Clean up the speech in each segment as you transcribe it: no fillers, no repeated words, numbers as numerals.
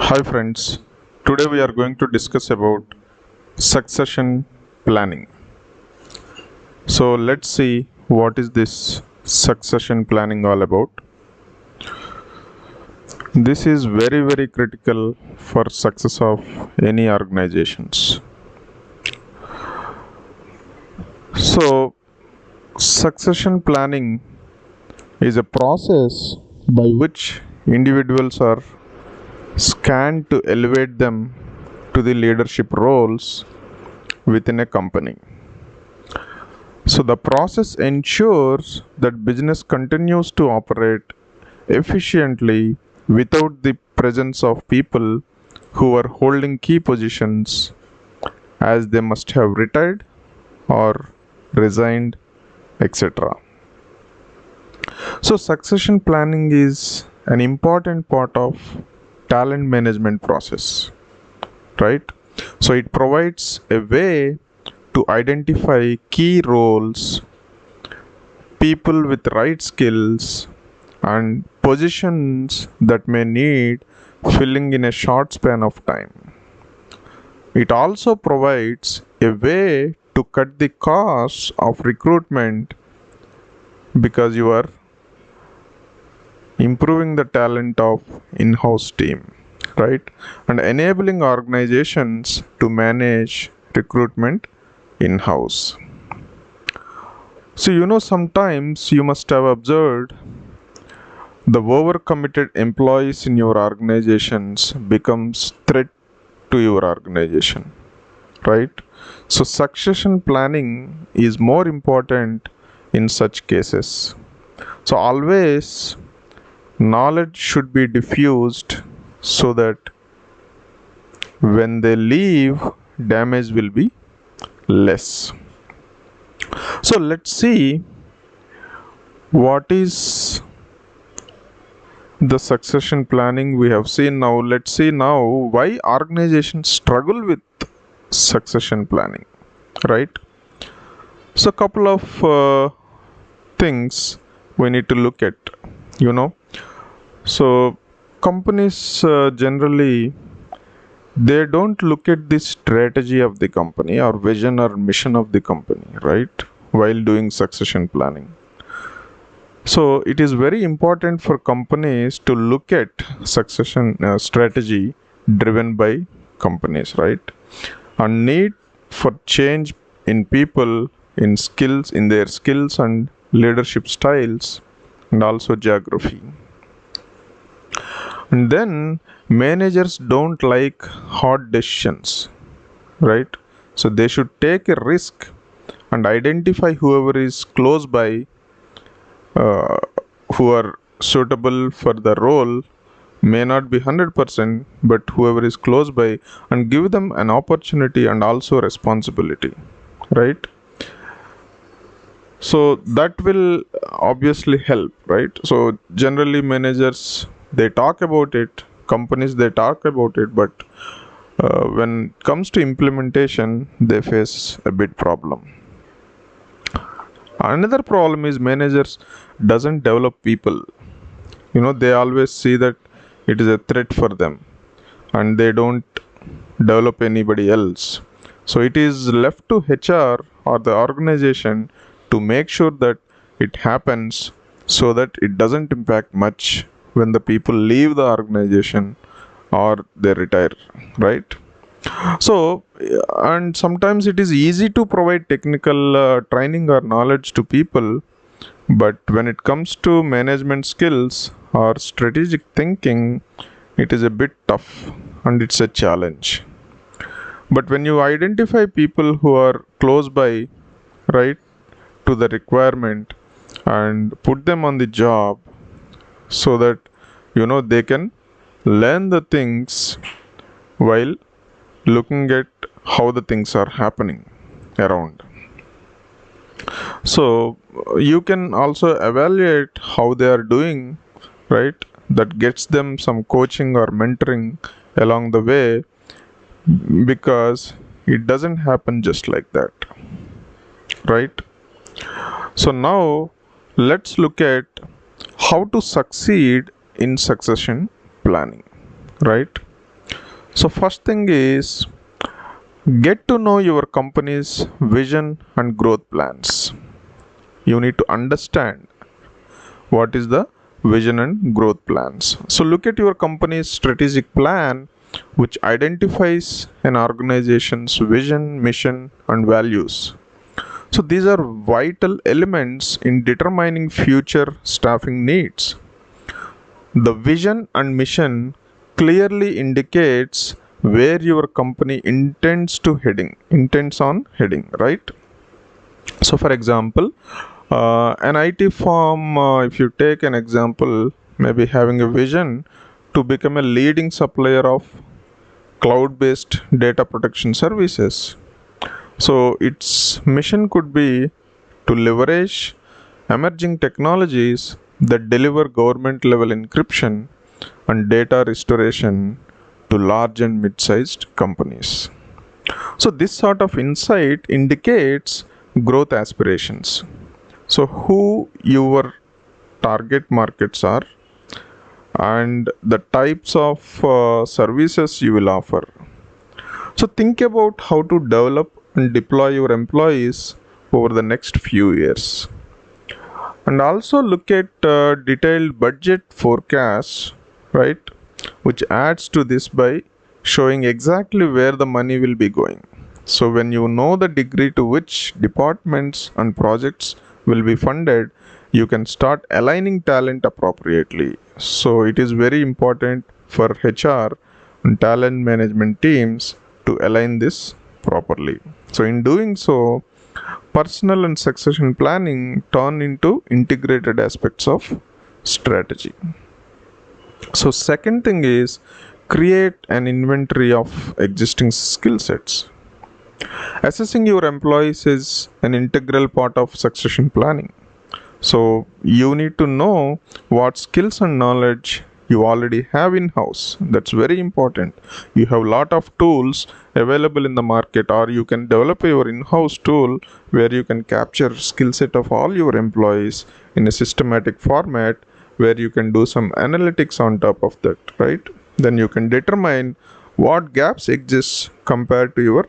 Hi friends, today we are going to discuss about succession planning. So let's see what is this succession planning all about. This is very critical for success of any organizations. So succession planning is a process by which individuals are scanned to elevate them to the leadership roles within a company. So the process ensures that business continues to operate efficiently without the presence of people who are holding key positions, as they must have retired or resigned, etc. So succession planning is an important part of talent management process, right? So it provides a way to identify key roles, people with right skills, and positions that may need filling in a short span of time. It also provides a way to cut the costs of recruitment because you are improving the talent of in-house team, right? And enabling organizations to manage recruitment in-house. So sometimes you must have observed the overcommitted employees in your organizations becomes threat to your organization, right? So succession planning is more important in such cases. So always knowledge should be diffused so that when they leave, damage will be less. So let's see what is the succession planning we have seen. Now let's see now why organizations struggle with succession planning, right? So couple of things we need to look at, you know. So companies generally they don't look at the strategy of the company or vision or mission of the company, right, while doing succession planning. So it is very important for companies to look at succession strategy driven by companies, right? And need for change in people, in skills, in their skills and leadership styles, and also geography. And then managers don't like hard decisions, right? So they should take a risk and identify whoever is close by, uh, who are suitable for the role, may not be 100%, but whoever is close by, and give them an opportunity and also responsibility, right? So that will obviously help, right? So generally managers they talk about it, companies they talk about it, but when it comes to implementation they face a big problem. Another problem is managers doesn't develop people. They always see that it is a threat for them and they don't develop anybody else. So it is left to HR or the organization to make sure that it happens so that it doesn't impact much when the people leave the organization or they retire, right? So and sometimes it is easy to provide technical training or knowledge to people, but when it comes to management skills or strategic thinking, it is a bit tough and it's a challenge. But when you identify people who are close by, right, to the requirement and put them on the job so that they can learn the things while looking at how the things are happening around. So you can also evaluate how they are doing, right? That gets them some coaching or mentoring along the way, because it doesn't happen just like that, right? So now let's look at how to succeed in succession planning, right? So first thing is get to know your company's vision and growth plans. You need to understand what is the vision and growth plans. So look at your company's strategic plan, which identifies an organization's vision, mission, and values. So these are vital elements in determining future staffing needs. The vision and mission clearly indicates where your company intends on heading, right? So for example, an IT firm, if you take an example, maybe having a vision to become a leading supplier of cloud based data protection services. So its mission could be to leverage emerging technologies that deliver government level encryption and data restoration to large and mid sized companies. So, this sort of insight indicates growth aspirations. So, who your target markets are and the types of services you will offer. So, think about how to develop and deploy your employees over the next few years. And also look at detailed budget forecasts, right, which adds to this by showing exactly where the money will be going. So when you know the degree to which departments and projects will be funded, you can start aligning talent appropriately. So it is very important for HR and talent management teams to align this properly. So in doing so, personal and succession planning turn into integrated aspects of strategy. So second thing is create an inventory of existing skill sets. Assessing your employees is an integral part of succession planning. So you need to know what skills and knowledge you already have in house. That's very important. You have a lot of tools available in the market, or you can develop your in-house tool where you can capture skill set of all your employees in a systematic format where you can do some analytics on top of that, right? Then you can determine what gaps exist compared to your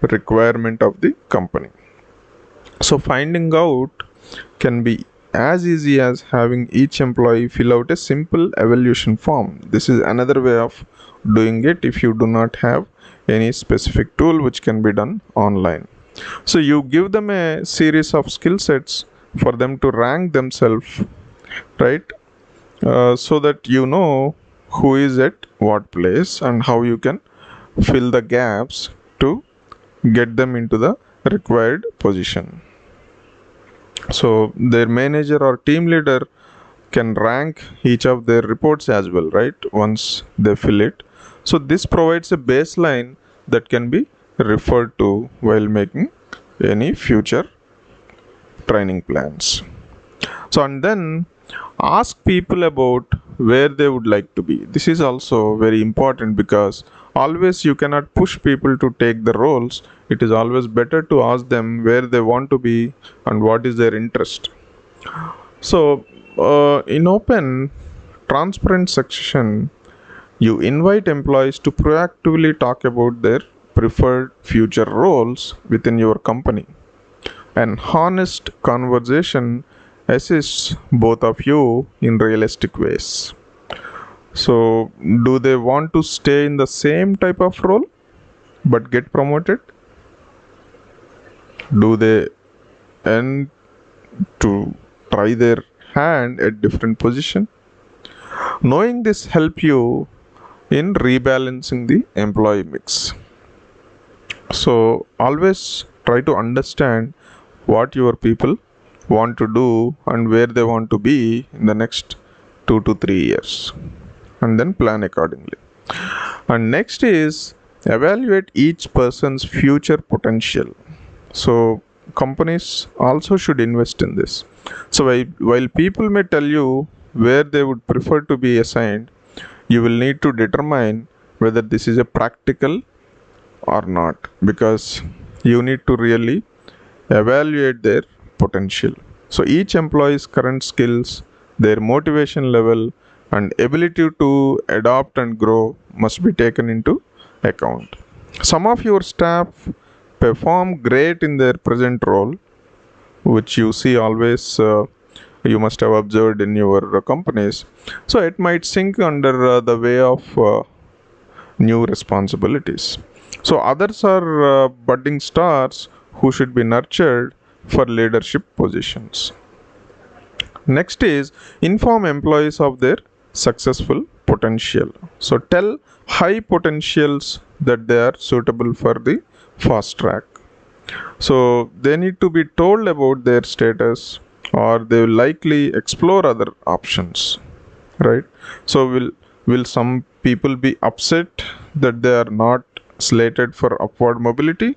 requirement of the company. So finding out can be as easy as having each employee fill out a simple evaluation form. This is another way of doing it if you do not have any specific tool which can be done online. So you give them a series of skill sets for them to rank themselves, right? So that you know who is at what place and how you can fill the gaps to get them into the required position. So their manager or team leader can rank each of their reports as well, right, once they fill it. So this provides a baseline that can be referred to while making any future training plans. So and then ask people about where they would like to be. This is also very important because always you cannot push people to take the roles. It is always better to ask them where they want to be and what is their interest. So in open transparent succession, you invite employees to proactively talk about their preferred future roles within your company. An honest conversation assists both of you in realistic ways. So, do they want to stay in the same type of role but get promoted? Do they end to try their hand at different position? Knowing this help you in rebalancing the employee mix. So always try to understand what your people want to do and where they want to be in the next 2 to 3 years, and then plan accordingly. And next is evaluate each person's future potential. So companies also should invest in this. So while people may tell you where they would prefer to be assigned, you will need to determine whether this is a practical or not, because you need to really evaluate their potential. So each employee's current skills, their motivation level, and ability to adapt and grow must be taken into account. Some of your staff perform great in their present role, which you see always, you must have observed in your companies. So it might sink under the way of new responsibilities. So others are budding stars who should be nurtured for leadership positions. Next is inform employees of their successful potential. So tell high potentials that they are suitable for the fast track. So they need to be told about their status, or they will likely explore other options, right? So will some people be upset that they are not slated for upward mobility?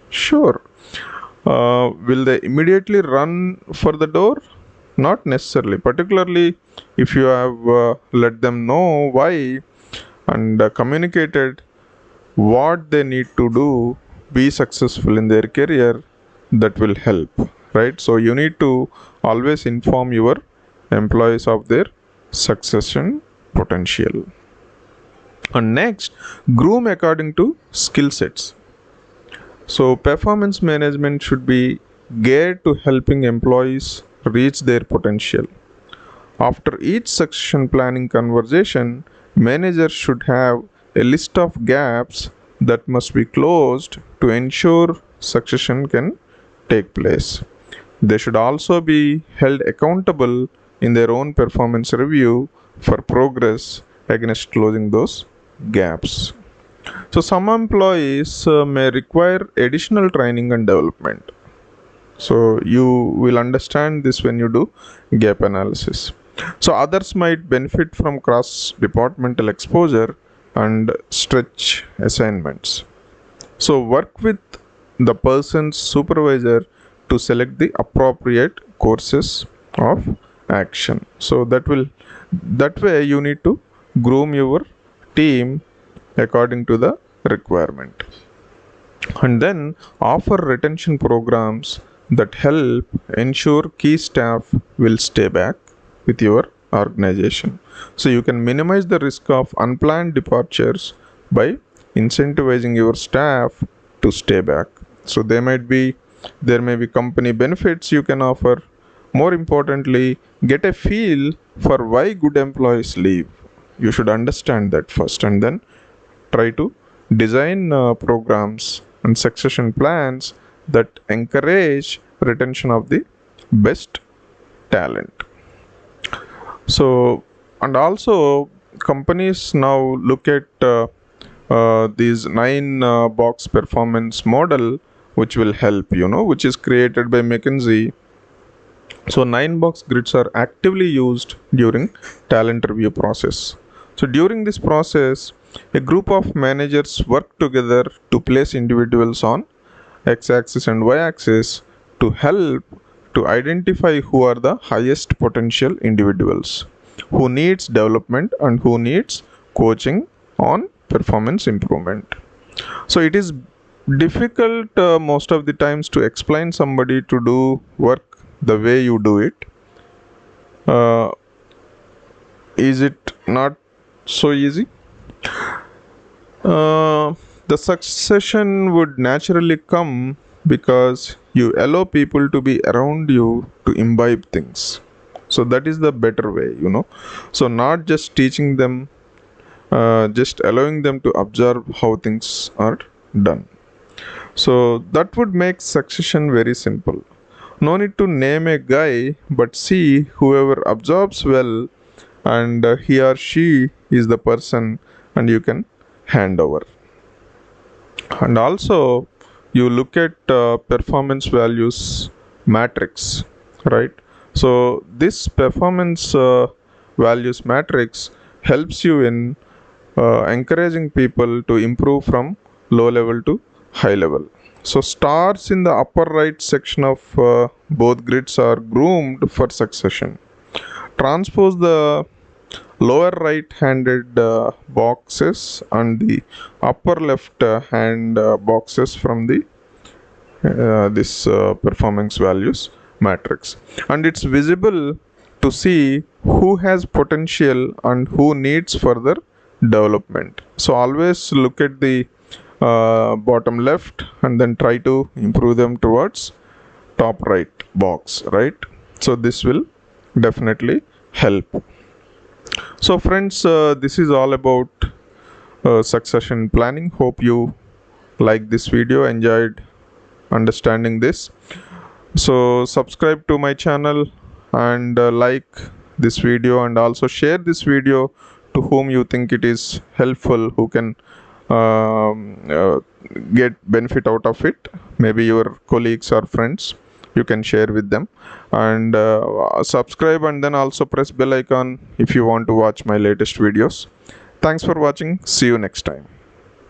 Sure. Will they immediately run for the door? Not necessarily, particularly if you have let them know why and communicated what they need to do be successful in their career. That will help, right? So you need to always inform your employees of their succession potential. And next, groom according to skill sets. So performance management should be geared to helping employees reach their potential. After each succession planning conversation, managers should have a list of gaps that must be closed to ensure succession can take place. They should also be held accountable in their own performance review for progress against closing those gaps. So, some employees may require additional training and development. So, you will understand this when you do gap analysis. So, others might benefit from cross departmental exposure and stretch assignments. So, work with the person's supervisor to select the appropriate courses of action. So, that way you need to groom your team according to the requirement. And then offer retention programs that help ensure key staff will stay back with your organization. So you can minimize the risk of unplanned departures by incentivizing your staff to stay back. So there may be company benefits you can offer. More importantly, get a feel for why good employees leave. You should understand that first, and then try to design programs and succession plans that encourage retention of the best talent. So, and also companies now look at these 9 box performance model, which will help, which is created by McKinsey. So 9 box grids are actively used during talent review process. So during this process, a group of managers work together to place individuals on x-axis and y-axis to help to identify who are the highest potential individuals, who needs development and who needs coaching on performance improvement. So it is difficult most of the times to explain somebody to do work the way you do it. Is it not so easy? The succession would naturally come because you allow people to be around you to imbibe things. So that is the better way. So not just teaching them, just allowing them to observe how things are done. So that would make succession very simple. No need to name a guy, but see whoever absorbs well, and he or she is the person, and you can hand over. And also you look at performance values matrix, right? So this performance values matrix helps you in encouraging people to improve from low level to high level. So stars in the upper right section of both grids are groomed for succession. Transpose the lower right handed boxes and the upper left hand boxes from the this performance values matrix, and it's visible to see who has potential and who needs further development. So always look at the bottom left and then try to improve them towards top right box, right? So this will definitely help. So friends, this is all about succession planning. Hope you like this video, enjoyed understanding this. So subscribe to my channel and like this video, and also share this video to whom you think it is helpful, who can get benefit out of it. Maybe your colleagues or friends, you can share with them. And subscribe, and then also press bell icon if you want to watch my latest videos. Thanks for watching. See you next time.